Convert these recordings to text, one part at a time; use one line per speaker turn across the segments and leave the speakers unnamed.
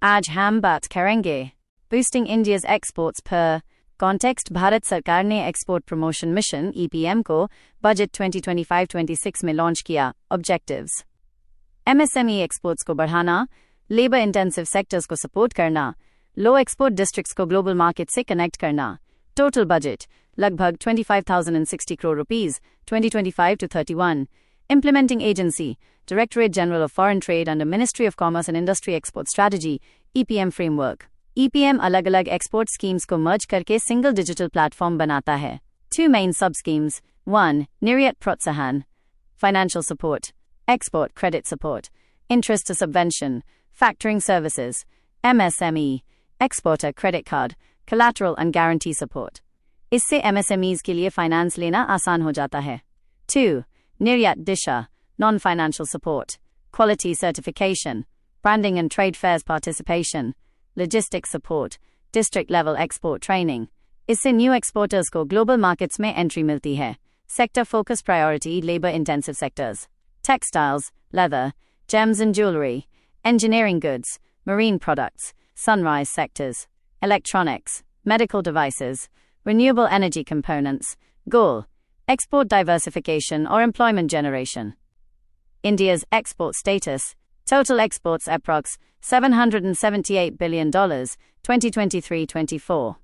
आज हम बात करेंगे बूस्टिंग इंडियाज एक्सपोर्ट्स पर कॉन्टेक्स्ट। भारत सरकार ने एक्सपोर्ट प्रमोशन मिशन (EPM) को बजट 2025-26 में लॉन्च किया। ऑब्जेक्टिव्स: MSME एक्सपोर्ट्स को बढ़ाना, लेबर इंटेंसिव सेक्टर्स को सपोर्ट करना, लो एक्सपोर्ट डिस्ट्रिक्ट्स को ग्लोबल मार्केट से कनेक्ट करना। टोटल बजट लगभग 25,060 crore rupees 2025-31। Implementing Agency, Directorate General of Foreign Trade under Ministry of Commerce and Industry Export Strategy, EPM Framework। EPM अलग अलग एक्सपोर्ट स्कीम्स को मर्ज करके सिंगल डिजिटल प्लेटफॉर्म बनाता है। 2 main sub-schemes. 1. निर्यात प्रोत्साहन, Financial Support, Export Credit Support, Interest to Subvention, Factoring Services, MSME, Exporter Credit Card, Collateral and Guarantee Support। इससे MSMEs के लिए फाइनेंस लेना आसान हो जाता है। 2. निर्यात दिशा, Non-Financial Support, Quality Certification, Branding and Trade Fairs Participation, Logistics Support, District Level Export Training। इससे न्यू एक्सपोर्टर्स को ग्लोबल मार्केट्स में एंट्री मिलती है। Sector focus priority labour intensive sectors, textiles, leather, gems and jewelry, engineering goods, marine products, sunrise sectors, electronics, medical devices, renewable energy components. Goal: export diversification or employment generation. India's export status: total exports approx. $778 billion 2023-24.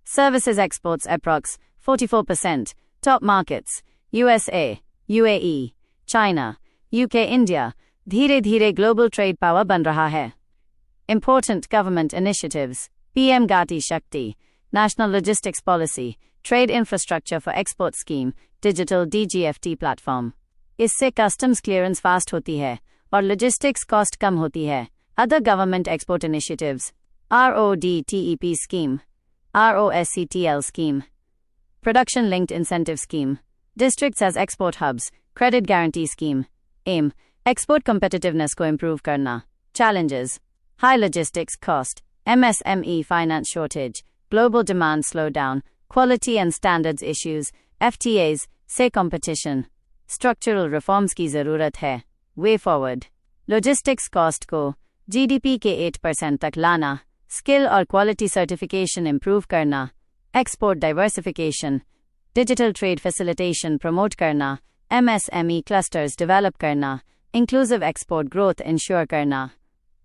Services exports approx. 44%. Top markets: USA, UAE, China, UK, India। धीरे धीरे global trade power बन रहा है। Important government initiatives: PM Gati Shakti, National Logistics Policy, Trade Infrastructure for Export Scheme, Digital DGFT Platform। इससे customs clearance fast होती है और logistics cost कम होती है। Other government export initiatives: RODTEP Scheme, ROSCTL Scheme, Production Linked Incentive Scheme, Districts as Export Hubs, Credit Guarantee Scheme। Aim: export competitiveness को improve करना। Challenges: high logistics cost, MSME finance shortage, global demand slowdown, quality and standards issues, FTAs से competition। Structural reforms की ज़रूरत है। Way forward: logistics cost को GDP के 8% तक लाना, skill और quality certification improve करना, export diversification, digital trade facilitation promote करना, MSME clusters develop करना, inclusive export growth ensure करना।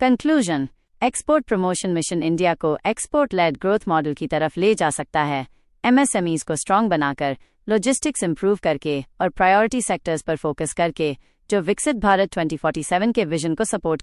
Conclusion: export promotion mission India को export-led growth model की तरफ ले जा सकता है। MSMEs को strong बनाकर, logistics improve करके और priority sectors पर focus करके, जो विकसित भारत 2047 के विजन को सपोर्ट कर